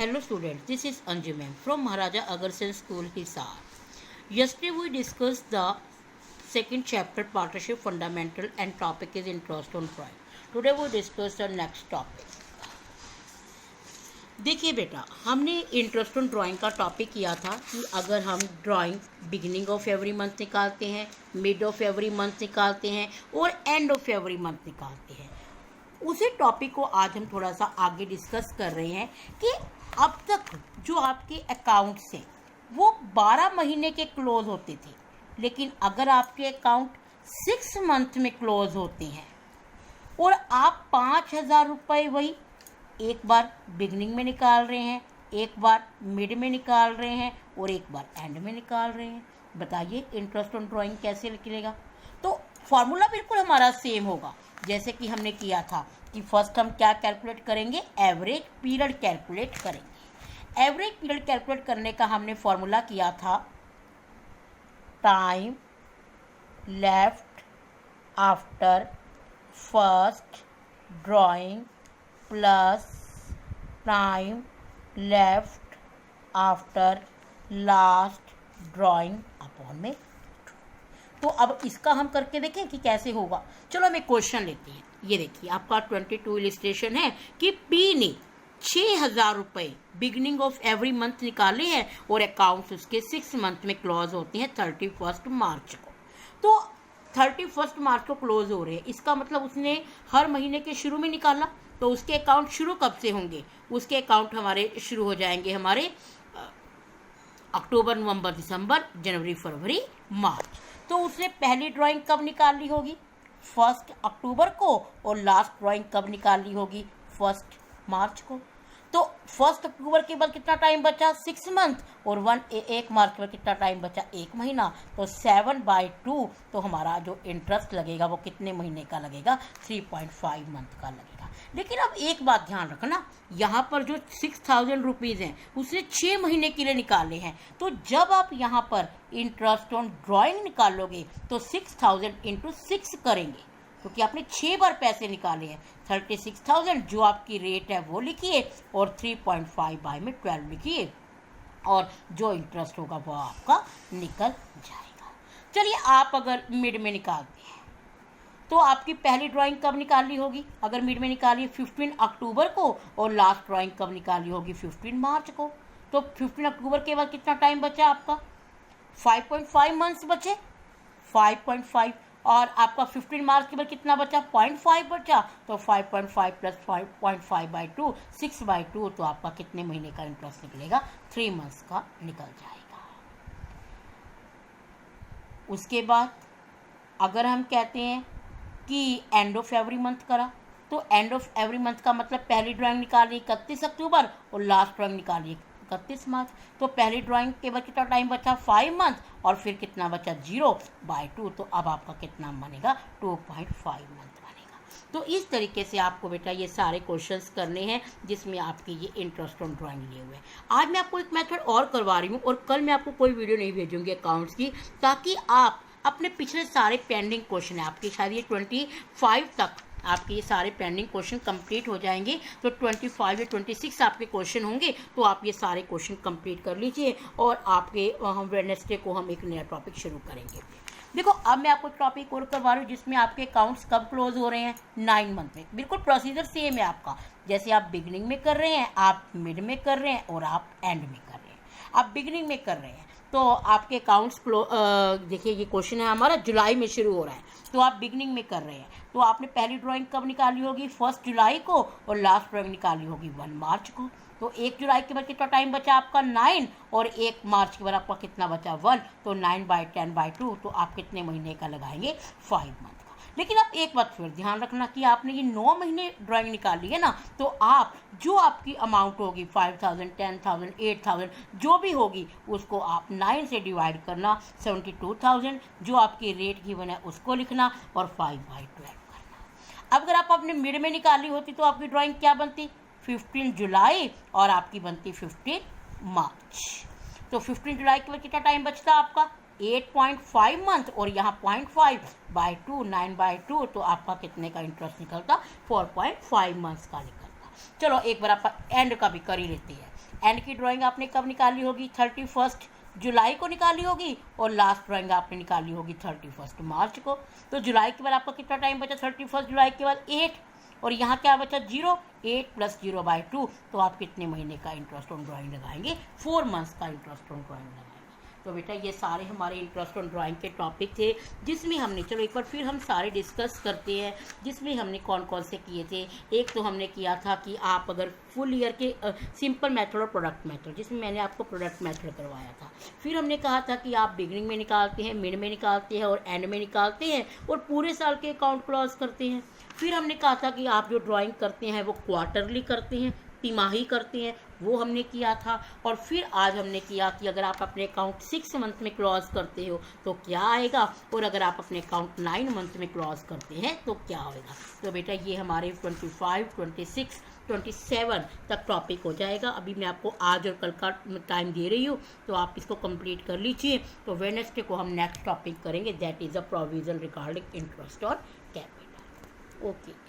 Hello students, this is Anju ma'am from Maharaja Agarsen School, Hisar. Yesterday we discussed the second chapter Partnership Fundamental and topic is Interest on Drawing. Today we discuss the next topic. देखिए बेटा, हमने interest on drawing का topic किया था कि अगर हम drawing beginning of every month निकालते हैं, मिड ऑफ एवरी मंथ निकालते हैं और एंड ऑफ एवरी मंथ निकालते हैं, उसी टॉपिक को आज हम थोड़ा सा आगे डिस्कस कर रहे हैं कि अब तक जो आपके अकाउंट से वो 12 महीने के क्लोज होते थे, लेकिन अगर आपके अकाउंट 6 मंथ में क्लोज होते हैं और आप 5,000 रुपये वही एक बार बिगनिंग में निकाल रहे हैं, एक बार मिड में निकाल रहे हैं और एक बार एंड में निकाल रहे हैं, बताइए इंटरेस्ट ऑन ड्राइंग कैसे निकलेगा। तो फॉर्मूला बिल्कुल हमारा सेम होगा जैसे कि हमने किया था कि फर्स्ट हम क्या कैलकुलेट करेंगे, एवरेज पीरियड कैलकुलेट करेंगे। एवरेज पीरियड कैलकुलेट करने का हमने फॉर्मूला किया था time left after first drawing plus time left after last drawing upon में। तो अब इसका हम करके देखें कि कैसे होगा। चलो हम एक क्वेश्चन लेते हैं। ये देखिए आपका 22 इलिस्ट्रेशन है कि पी ने 6,000 रुपये बिगिनिंग ऑफ एवरी मंथ निकाले हैं और अकाउंट्स उसके 6 मंथ में क्लोज होते हैं 31 मार्च को। तो 31 मार्च को क्लोज हो रहे हैं, इसका मतलब उसने हर महीने के शुरू में निकाला, तो उसके अकाउंट शुरू कब से होंगे, उसके अकाउंट हमारे शुरू हो जाएंगे हमारे अक्टूबर नवंबर दिसंबर जनवरी फरवरी मार्च। तो उसने पहली ड्राइंग कब निकाली होगी, 1 अक्टूबर को, और लास्ट ड्राइंग कब निकाली होगी, 1 मार्च को। तो 1 अक्टूबर के बाद कितना टाइम बचा, 6 मंथ, और 1 मार्च में कितना टाइम बचा, 1 महीना। तो 7/2 तो हमारा जो इंटरेस्ट लगेगा वो कितने महीने का लगेगा, 3.5 मंथ का लगेगा। लेकिन अब एक बात ध्यान रखना, यहाँ पर जो 6,000 रुपीज़ हैं उसने 6 महीने के लिए निकाले हैं। तो जब आप यहाँ पर इंटरेस्ट ऑन ड्राइंग निकालोगे तो 6,000 × 6 करेंगे, क्योंकि आपने 6 बार पैसे निकाले हैं। 36,000 जो आपकी रेट है वो लिखिए और 3.5/12 लिखिए और जो इंटरेस्ट होगा वो आपका निकल जाएगा। चलिए आप अगर मिड में निकालते हैं तो आपकी पहली ड्राइंग कब निकाली होगी, अगर मिड में निकाली 15 अक्टूबर को और लास्ट ड्राइंग कब निकाली होगी, 15 मार्च को। तो 15 अक्टूबर के बाद कितना टाइम बचा आपका, 5.5 मंथ्स बचे, 5.5, और आपका 15 मार्च के बाद कितना बचा, 0.5 बचा। तो 5.5 + 5.5/2 6/2 तो आपका कितने महीने का इंटरेस्ट निकलेगा, 3 मंथ्स का निकल जाएगा। उसके बाद अगर हम कहते हैं कि एंड ऑफ एवरी मंथ करा, तो एंड ऑफ एवरी मंथ का मतलब पहली ड्राइंग निकाली 31 अक्टूबर और लास्ट ड्राइंग निकाली 31 मार्च। तो पहली ड्राइंग के बाद कितना टाइम बचा, 5 मंथ, और फिर कितना बचा, 0/2। तो अब आपका कितना बनेगा, 2.5 मंथ बनेगा। तो इस तरीके से आपको बेटा ये सारे क्वेश्चंस करने हैं जिसमें आपकी ये इंटरेस्ट ऑन ड्राइंग लिए हुए हैं। आज मैं आपको एक मेथड और करवा रही हूँ और कल मैं आपको कोई वीडियो नहीं भेजूंगी अकाउंट्स की, ताकि आप अपने पिछले सारे पेंडिंग क्वेश्चन है आपके, शायद ये 25 तक आपके ये सारे पेंडिंग क्वेश्चन कंप्लीट हो जाएंगे। तो 25 या 26 आपके क्वेश्चन होंगे, तो आप ये सारे क्वेश्चन कंप्लीट कर लीजिए और आपके हम वेडनेसडे को हम एक नया टॉपिक शुरू करेंगे। देखो अब मैं आपको टॉपिक और करवा रही हूँ जिसमें आपके अकाउंट्स कब क्लोज हो रहे हैं, 9 मंथ में। बिल्कुल प्रोसीजर सेम है आपका, जैसे आप बिगिनिंग में कर रहे हैं, आप मिड में कर रहे हैं और आप एंड में कर रहे हैं। आप बिगिनिंग में कर रहे हैं तो आपके अकाउंट्स देखिए ये क्वेश्चन है हमारा जुलाई में शुरू हो रहा है, तो आप बिगिनिंग में कर रहे हैं, तो आपने पहली ड्राइंग कब निकाली होगी, 1 जुलाई को, और लास्ट ड्राइंग निकाली होगी 1 मार्च को। तो 1 जुलाई के बाद कितना टाइम बचा आपका, 9, और 1 मार्च के बाद आपका कितना बचा, 1। तो 9/10/2 तो आप कितने महीने का लगाएंगे, 5 मंथ का। लेकिन आप एक बात फिर ध्यान रखना कि आपने ये 9 महीने ड्राइंग निकाली है ना, तो आप जो आपकी अमाउंट होगी 5,000 10,000 8,000 जो भी होगी उसको आप 9 से डिवाइड करना, 72,000 जो आपकी रेट गिवन है उसको लिखना और 5/12 करना। अब अगर आप अपने मिड में निकाली होती तो आपकी ड्राइंग क्या बनती, 15 जुलाई और आपकी बनती 15 मार्च। तो 15 जुलाई के बाद कितना टाइम बचता आपका, 8.5 मंथ, और यहाँ 0.5/2 9/2 तो आपका कितने का इंटरेस्ट निकलता, 4.5 मंथ्स का निकलता। चलो एक बार आप एंड का भी कर ही लेते हैं। एंड की ड्राइंग आपने कब निकाली होगी? 31 जुलाई को निकाली होगी, और लास्ट ड्राइंग आपने निकाली होगी 31 मार्च को। तो जुलाई के बाद आपका कितना टाइम बचा? 31 जुलाई के बाद 8, और यहाँ क्या बचा? 0। 8 + 0/2, तो आप कितने महीने का इंटरेस्ट ऑन ड्राइंग लगाएंगे? 4 मंथ्स का इंटरेस्ट ऑन ड्राइंग लगाएंगे। तो बेटा ये सारे हमारे इंटरेस्ट ऑन ड्राइंग के टॉपिक थे, जिसमें हमने, चलो एक बार फिर हम सारे डिस्कस करते हैं, जिसमें हमने कौन कौन से किए थे। एक तो हमने किया था कि आप अगर फुल ईयर के सिंपल मेथड और प्रोडक्ट मेथड, जिसमें मैंने आपको प्रोडक्ट मेथड करवाया था। फिर हमने कहा था कि आप बिगनिंग में निकालते हैं, मिड में निकालते हैं और एंड में निकालते हैं, और पूरे साल के अकाउंट क्लोज करते हैं। फिर हमने कहा था कि आप जो ड्राइंग करते हैं वो क्वार्टरली करते हैं, तिमाही करते हैं, वो हमने किया था। और फिर आज हमने किया कि अगर आप अपने अकाउंट 6 मंथ में क्लोज करते हो तो क्या आएगा, और अगर आप अपने अकाउंट 9 मंथ में क्लोज करते हैं तो क्या होगा। तो बेटा ये हमारे 25, 26, 27 तक टॉपिक हो जाएगा। अभी मैं आपको आज और कल का टाइम दे रही हूँ, तो आप इसको कंप्लीट कर लीजिए। तो वेडनेसडे को हम नेक्स्ट टॉपिक करेंगे, that is a provision regarding interest और कैपिटल। ओके।